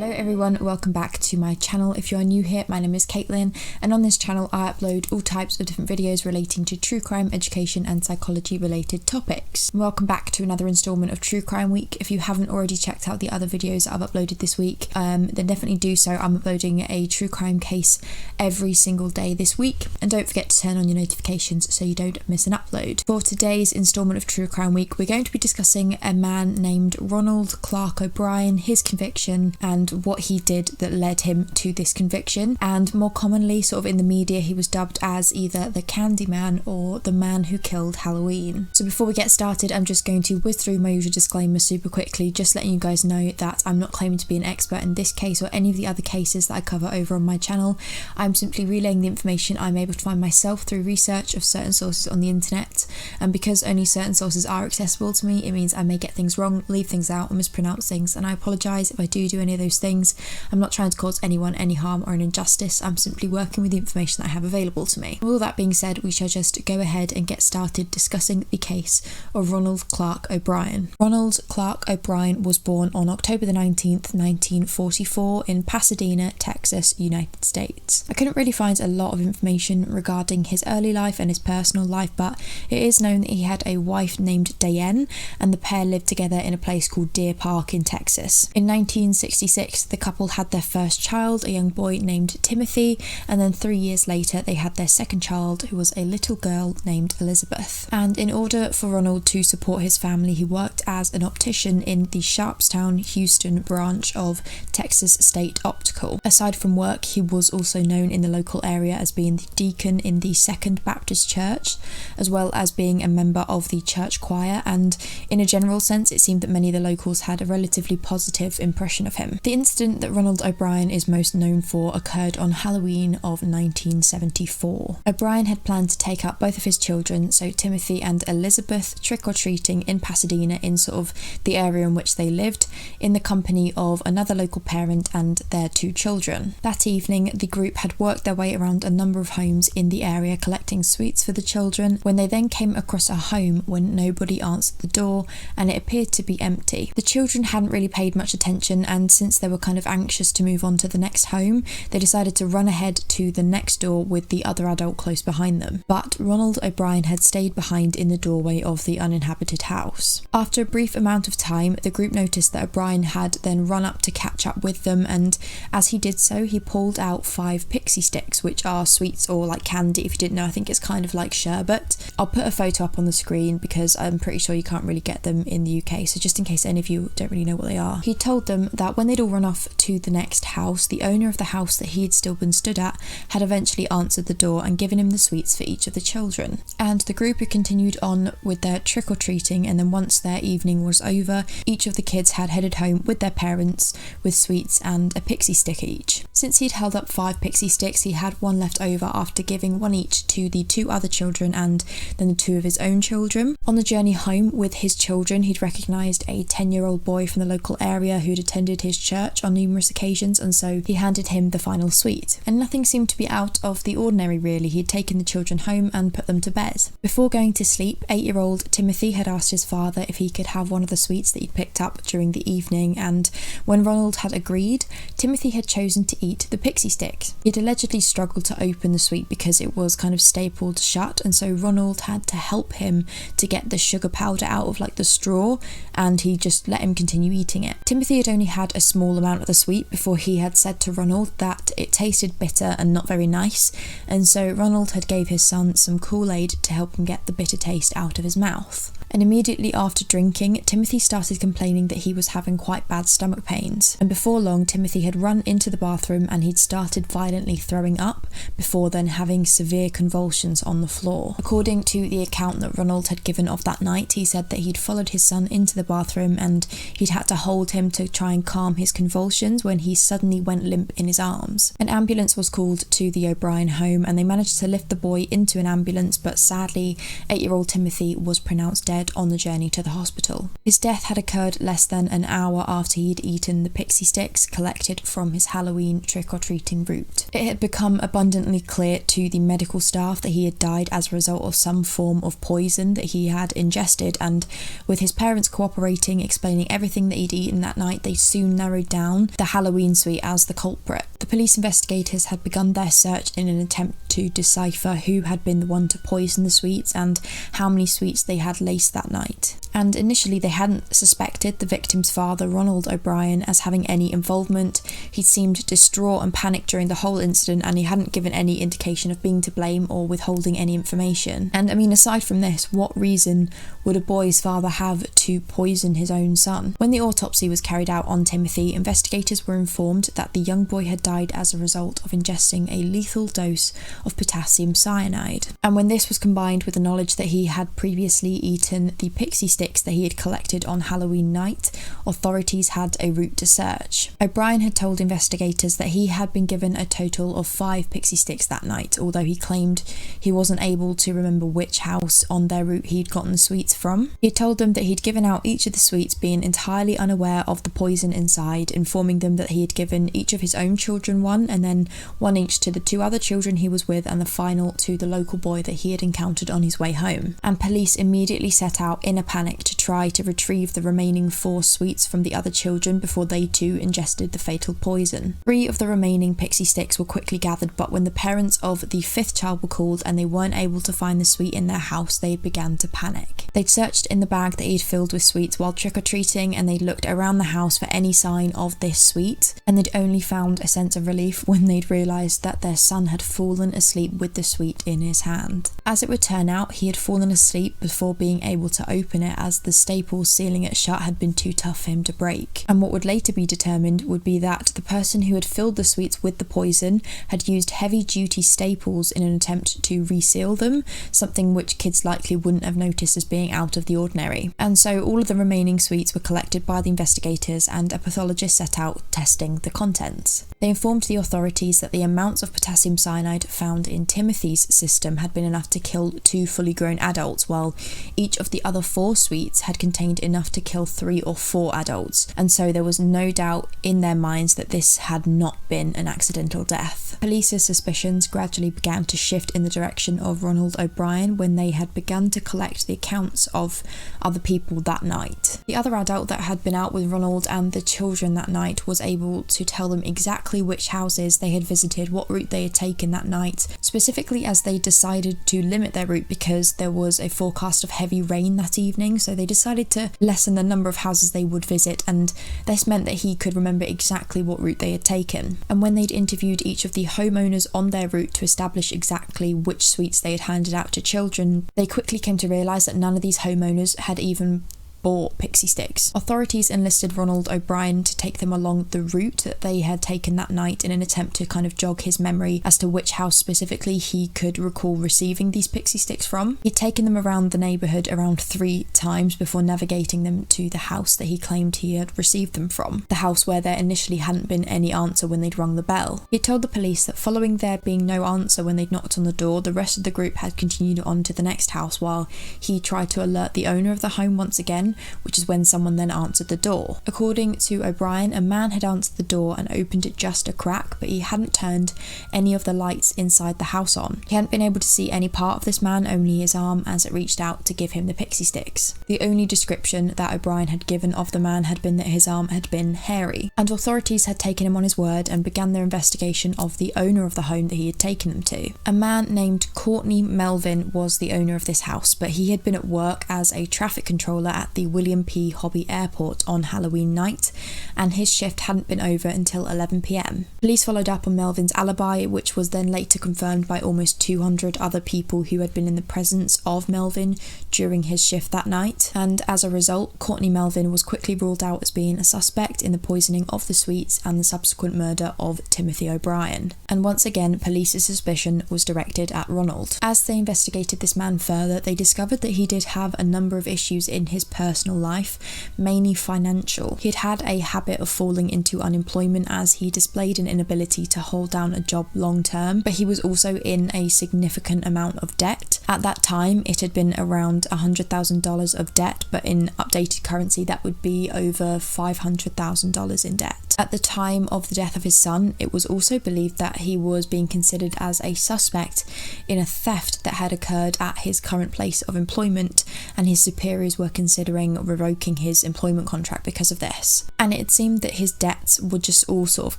Hello everyone, welcome back to my channel. If you are new here, my name is Caitlin, and on this channel I upload all types of different videos relating to true crime, education and psychology related topics. Welcome back to another installment of True Crime Week. If you haven't already checked out the other videos I've uploaded this week, then definitely do so. I'm uploading a true crime case every single day this week, and don't forget to turn on your notifications so you don't miss an upload. For today's installment of True Crime Week, we're going to be discussing a man named Ronald Clark O'Brien, his conviction, and what he did that led him to this conviction. And more commonly, sort of in the media, he was dubbed as either the Candyman or the man who killed Halloween. So before we get started, I'm just going to whiz through my usual disclaimer super quickly, just letting you guys know that I'm not claiming to be an expert in this case or any of the other cases that I cover over on my channel. I'm simply relaying the information I'm able to find myself through research of certain sources on the internet, and because only certain sources are accessible to me, it means I may get things wrong, leave things out, or mispronounce things, and I apologise if I do any of those things. I'm not trying to cause anyone any harm or an injustice. I'm simply working with the information that I have available to me. With all that being said, we shall just go ahead and get started discussing the case of Ronald Clark O'Brien. Ronald Clark O'Brien was born on October the 19th, 1944 in Pasadena, Texas, United States. I couldn't really find a lot of information regarding his early life and his personal life, but it is known that he had a wife named Diane, and the pair lived together in a place called Deer Park in Texas. In 1966, the couple had their first child, a young boy named Timothy, and then 3 years later they had their second child, who was a little girl named Elizabeth. And in order for Ronald to support his family, he worked as an optician in the Sharpstown, Houston branch of Texas State Optical. Aside from work, he was also known in the local area as being the deacon in the Second Baptist Church, as well as being a member of the church choir, and in a general sense it seemed that many of the locals had a relatively positive impression of him. The incident that Ronald O'Brien is most known for occurred on Halloween of 1974. O'Brien had planned to take out both of his children, so Timothy and Elizabeth, trick-or-treating in Pasadena, in sort of the area in which they lived, in the company of another local parent and their 2 children. That evening, the group had worked their way around a number of homes in the area collecting sweets for the children, when they then came across a home when nobody answered the door and it appeared to be empty. The children hadn't really paid much attention, and since they were kind of anxious to move on to the next home, they decided to run ahead to the next door with the other adult close behind them. But Ronald O'Brien had stayed behind in the doorway of the uninhabited house. After a brief amount of time, the group noticed that O'Brien had then run up to catch up with them, and as he did so, he pulled out 5 pixie sticks, which are sweets or like candy. If you didn't know, I think it's kind of like sherbet. I'll put a photo up on the screen because I'm pretty sure you can't really get them in the UK, so just in case any of you don't really know what they are. He told them that when they'd all run off to the next house, the owner of the house that he had still been stood at had eventually answered the door and given him the sweets for each of the children. And the group had continued on with their trick-or-treating, and then once their evening was over, each of the kids had headed home with their parents with sweets and a pixie stick each. Since he'd held up 5 pixie sticks, he had 1 left over after giving 1 each to the 2 other children and then the 2 of his own children. On the journey home with his children, he'd recognised a 10-year-old boy from the local area who'd attended his church on numerous occasions, and so he handed him the final sweet. And nothing seemed to be out of the ordinary really. He'd taken the children home and put them to bed. Before going to sleep, 8-year-old Timothy had asked his father if he could have one of the sweets that he'd picked up during the evening, and when Ronald had agreed, Timothy had chosen to eat the pixie sticks. He'd allegedly struggled to open the sweet because it was kind of stapled shut, and so Ronald had to help him to get the sugar powder out of like the straw, and he just let him continue eating it. Timothy had only had a small amount of the sweet before he had said to Ronald that it tasted bitter and not very nice, and so Ronald had gave his son some Kool-Aid to help him get the bitter taste out of his mouth. And immediately after drinking, Timothy started complaining that he was having quite bad stomach pains. And before long, Timothy had run into the bathroom and he'd started violently throwing up, before then having severe convulsions on the floor. According to the account that Ronald had given of that night, he said that he'd followed his son into the bathroom and he'd had to hold him to try and calm his convulsions when he suddenly went limp in his arms. An ambulance was called to the O'Brien home and they managed to lift the boy into an ambulance, but sadly 8-year-old Timothy was pronounced dead dead on the journey to the hospital. His death had occurred less than an hour after he'd eaten the pixie sticks collected from his Halloween trick-or-treating route. It had become abundantly clear to the medical staff that he had died as a result of some form of poison that he had ingested, and with his parents cooperating, explaining everything that he'd eaten that night, they soon narrowed down the Halloween sweet as the culprit. The police investigators had begun their search in an attempt to decipher who had been the one to poison the sweets and how many sweets they had laced that night. And initially they hadn't suspected the victim's father, Ronald O'Brien, as having any involvement. He'd seemed distraught and panicked during the whole incident, and he hadn't given any indication of being to blame or withholding any information. And I mean, aside from this, what reason would a boy's father have to poison his own son? When the autopsy was carried out on Timothy, investigators were informed that the young boy had died as a result of ingesting a lethal dose of potassium cyanide. And when this was combined with the knowledge that he had previously eaten the pixie sticks that he had collected on Halloween night, authorities had a route to search. O'Brien had told investigators that he had been given a total of 5 pixie sticks that night, although he claimed he wasn't able to remember which house on their route he'd gotten the sweets from. He had told them that he'd given out each of the sweets being entirely unaware of the poison inside, informing them that he had given each of his own children one, and then one each to the 2 other children he was with, and the final to the local boy that he had encountered on his way home. And police immediately set out in a panic to try to retrieve the remaining 4 sweets from the other children before they too ingested the fatal poison. 3 of the remaining pixie sticks were quickly gathered, but when the parents of the 5th child were called and they weren't able to find the sweet in their house, they began to panic. They'd searched in the bag that he'd filled with sweets while trick-or-treating, and they'd looked around the house for any sign of this sweet, and they'd only found a sense of relief when they'd realised that their son had fallen asleep with the sweet in his hand. As it would turn out, he had fallen asleep before being able to open it, as the staples sealing it shut had been too tough for him to break. And what would later be determined would be that the person who had filled the sweets with the poison had used heavy-duty staples in an attempt to reseal them, something which kids likely wouldn't have noticed as being out of the ordinary. And so all of the remaining sweets were collected by the investigators, and a pathologist set out testing the contents. They informed the authorities that the amounts of potassium cyanide found in Timothy's system had been enough to kill 2 fully grown adults, while each of the other 4 sweets had contained enough to kill 3 or 4 adults, and so there was no doubt in their minds that this had not been an accidental death. Police's suspicions gradually began to shift in the direction of Ronald O'Brien when they had begun to collect the accounts of other people that night. The other adult that had been out with Ronald and the children that night was able to tell them exactly which houses they had visited, what route they had taken that night, specifically as they decided to limit their route because there was a forecast of heavy rain that evening, so they decided to lessen the number of houses they would visit, and this meant that he could remember exactly what route they had taken. And when they'd interviewed each of the homeowners on their route to establish exactly which sweets they had handed out to children, they quickly came to realise that none of these homeowners had even bought pixie sticks. Authorities enlisted Ronald O'Brien to take them along the route that they had taken that night in an attempt to kind of jog his memory as to which house specifically he could recall receiving these pixie sticks from. He'd taken them around the neighbourhood around 3 times before navigating them to the house that he claimed he had received them from, the house where there initially hadn't been any answer when they'd rung the bell. He told the police that following there being no answer when they'd knocked on the door, the rest of the group had continued on to the next house while he tried to alert the owner of the home once again, which is when someone then answered the door. According to O'Brien, a man had answered the door and opened it just a crack, but he hadn't turned any of the lights inside the house on. He hadn't been able to see any part of this man, only his arm as it reached out to give him the pixie sticks. The only description that O'Brien had given of the man had been that his arm had been hairy, and authorities had taken him on his word and began their investigation of the owner of the home that he had taken them to. A man named Courtney Melvin was the owner of this house, but he had been at work as a traffic controller at the William P. Hobby Airport on Halloween night, and his shift hadn't been over until 11 p.m. Police followed up on Melvin's alibi, which was then later confirmed by almost 200 other people who had been in the presence of Melvin during his shift that night, and as a result, Courtney Melvin was quickly ruled out as being a suspect in the poisoning of the sweets and the subsequent murder of Timothy O'Brien. And once again, police's suspicion was directed at Ronald. As they investigated this man further, they discovered that he did have a number of issues in his personal personal life, mainly financial. He had had a habit of falling into unemployment as he displayed an inability to hold down a job long term, but he was also in a significant amount of debt. At that time, it had been around $100,000 of debt, but in updated currency, that would be over $500,000 in debt. At the time of the death of his son, it was also believed that he was being considered as a suspect in a theft that had occurred at his current place of employment, and his superiors were considering revoking his employment contract because of this. And it seemed that his debts were just all sort of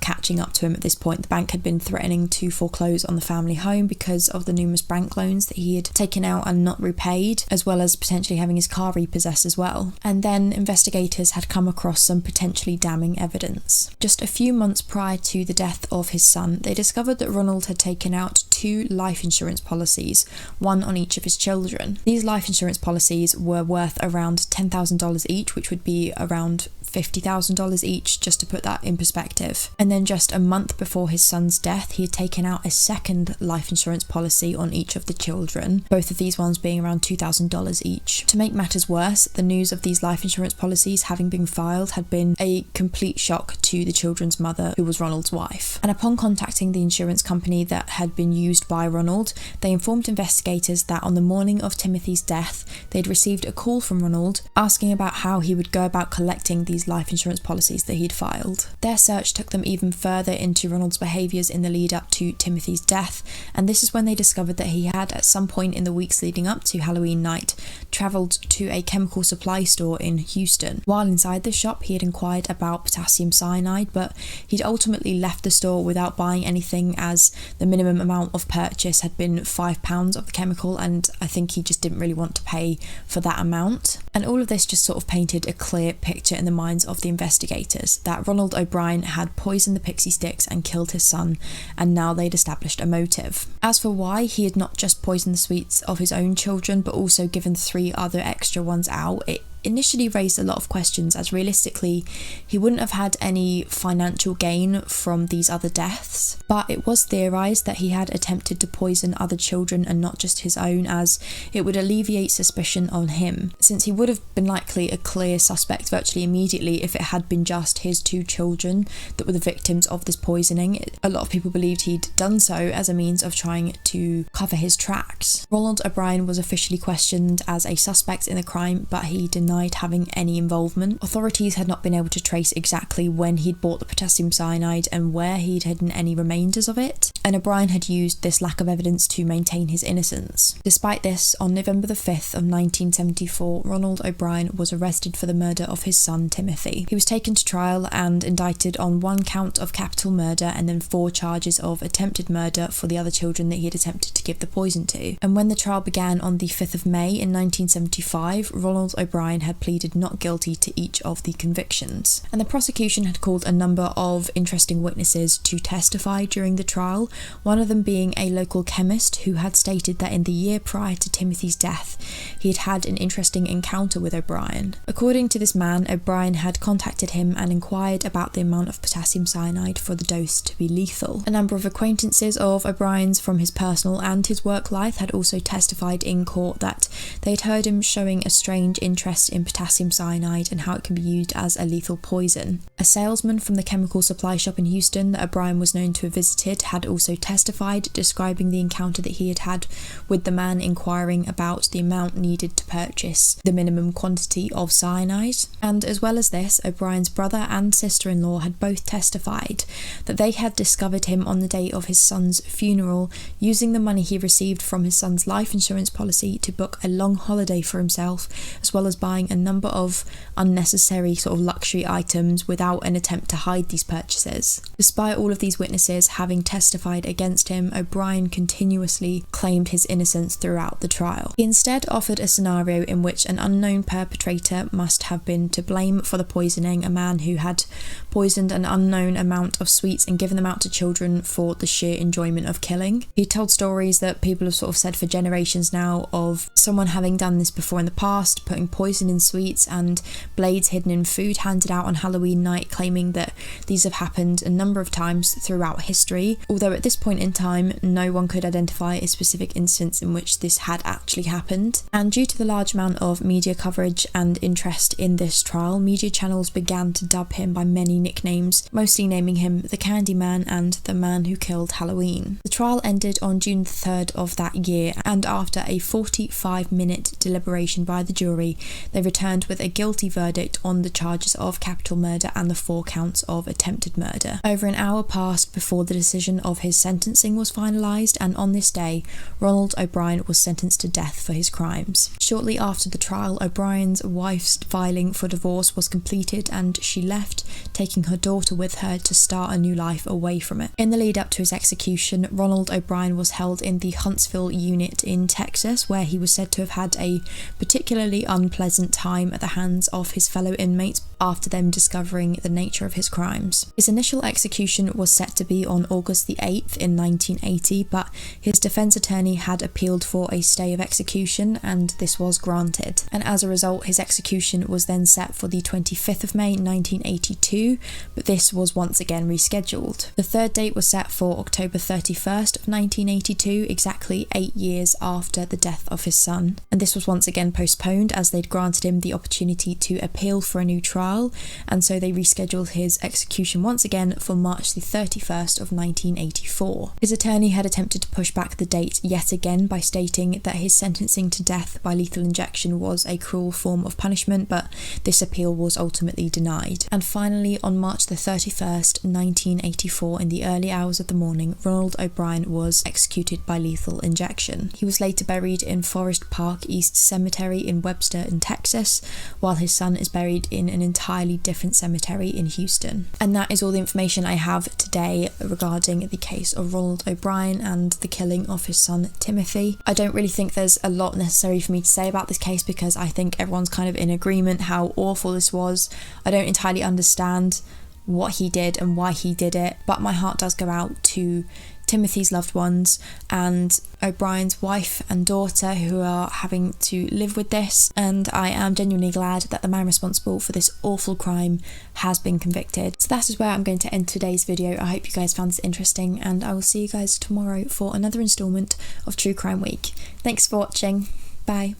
catching up to him at this point. The bank had been threatening to foreclose on the family home because of the numerous bank loans that he had taken out and not repaid, as well as potentially having his car repossessed as well. And then investigators had come across some potentially damning evidence. Just a few months prior to the death of his son, they discovered that Ronald had taken out 2 life insurance policies, one on each of his children. These life insurance policies were worth around $10,000 each, which would be around $50,000 each, just to put that in perspective. And then just a month before his son's death, he had taken out a second life insurance policy on each of the children, both of these ones being around $2,000 each. To make matters worse, the news of these life insurance policies having been filed had been a complete shock to the children's mother, who was Ronald's wife. And upon contacting the insurance company that had been used by Ronald, they informed investigators that on the morning of Timothy's death, they'd received a call from Ronald asking about how he would go about collecting these life insurance policies that he'd filed. Their search took them even further into Ronald's behaviours in the lead up to Timothy's death, and this is when they discovered that he had, at some point in the weeks leading up to Halloween night, travelled to a chemical supply store in Houston. While inside the shop, he had inquired about potassium cyanide, but he'd ultimately left the store without buying anything, as the minimum amount of purchase had been £5 of the chemical, and I think he just didn't really want to pay for that amount. And all of this just sort of painted a clear picture in the minds of the investigators that Ronald O'Brien had poisoned the pixie sticks and killed his son, and now they'd established a motive. As for why he had not just poisoned the sweets of his own children but also given 3 other extra ones out, it initially raised a lot of questions, as realistically he wouldn't have had any financial gain from these other deaths, but it was theorised that he had attempted to poison other children and not just his own, as it would alleviate suspicion on him, since he would have been likely a clear suspect virtually immediately if it had been just his 2 children that were the victims of this poisoning. A lot of people believed he'd done so as a means of trying to cover his tracks. Ronald O'Brien was officially questioned as a suspect in the crime, but he denied having any involvement. Authorities had not been able to trace exactly when he'd bought the potassium cyanide and where he'd hidden any remainders of it, and O'Brien had used this lack of evidence to maintain his innocence. Despite this, on November the 5th of 1974, Ronald O'Brien was arrested for the murder of his son Timothy. He was taken to trial and indicted on 1 count of capital murder and then 4 charges of attempted murder for the other children that he had attempted to give the poison to. And when the trial began on the 5th of May in 1975, Ronald O'Brien had pleaded not guilty to each of the convictions. And the prosecution had called a number of interesting witnesses to testify during the trial, one of them being a local chemist who had stated that in the year prior to Timothy's death, he had had an interesting encounter with O'Brien. According to this man, O'Brien had contacted him and inquired about the amount of potassium cyanide for the dose to be lethal. A number of acquaintances of O'Brien's from his personal and his work life had also testified in court that they had heard him showing a strange interest in potassium cyanide and how it can be used as a lethal poison. A salesman from the chemical supply shop in Houston that O'Brien was known to have visited had also testified, describing the encounter that he had had with the man inquiring about the amount needed to purchase the minimum quantity of cyanide. And as well as this, O'Brien's brother and sister-in-law had both testified that they had discovered him on the day of his son's funeral using the money he received from his son's life insurance policy to book a long holiday for himself, as well as buying a number of unnecessary sort of luxury items without an attempt to hide these purchases. Despite all of these witnesses having testified against him, O'Brien continuously claimed his innocence throughout the trial. He instead offered a scenario in which an unknown perpetrator must have been to blame for the poisoning, a man who had poisoned an unknown amount of sweets and given them out to children for the sheer enjoyment of killing. He told stories that people have sort of said for generations now of someone having done this before in the past, putting poison poison in sweets and blades hidden in food handed out on Halloween night, claiming that these have happened a number of times throughout history, although at this point in time no one could identify a specific instance in which this had actually happened. And due to the large amount of media coverage and interest in this trial, media channels began to dub him by many nicknames, mostly naming him the Candyman and the man who killed Halloween. The trial ended on June 3rd of that year, and after a 45-minute deliberation by the jury, they returned with a guilty verdict on the charges of capital murder and the 4 counts of attempted murder. Over an hour passed before the decision of his sentencing was finalised, and on this day, Ronald O'Bryan was sentenced to death for his crimes. Shortly after the trial, O'Bryan's wife's filing for divorce was completed and she left, taking her daughter with her to start a new life away from it. In the lead up to his execution, Ronald O'Bryan was held in the Huntsville unit in Texas, where he was said to have had a particularly unpleasant time at the hands of his fellow inmates after them discovering the nature of his crimes. His initial execution was set to be on August the 8th in 1980, but his defense attorney had appealed for a stay of execution and this was granted. And as a result, his execution was then set for the 25th of May 1982, but this was once again rescheduled. The third date was set for October 31st of 1982, exactly 8 years after the death of his son. And this was once again postponed as they'd granted him the opportunity to appeal for a new trial, and so they rescheduled his execution once again for March the 31st of 1984. His attorney had attempted to push back the date yet again by stating that his sentencing to death by lethal injection was a cruel form of punishment, but this appeal was ultimately denied. And finally, on March the 31st, 1984, in the early hours of the morning, Ronald O'Bryan was executed by lethal injection. He was later buried in Forest Park East Cemetery in Webster in Texas, while his son is buried in an entirely different cemetery in Houston. And that is all the information I have today regarding the case of Ronald O'Bryan and the killing of his son Timothy. I don't really think there's a lot necessary for me to say about this case because I think everyone's kind of in agreement how awful this was. I don't entirely understand what he did and why he did it, but my heart does go out to Timothy's loved ones and O'Bryan's wife and daughter who are having to live with this, and I am genuinely glad that the man responsible for this awful crime has been convicted. So that is where I'm going to end today's video. I hope you guys found this interesting and I will see you guys tomorrow for another instalment of True Crime Week. Thanks for watching. Bye.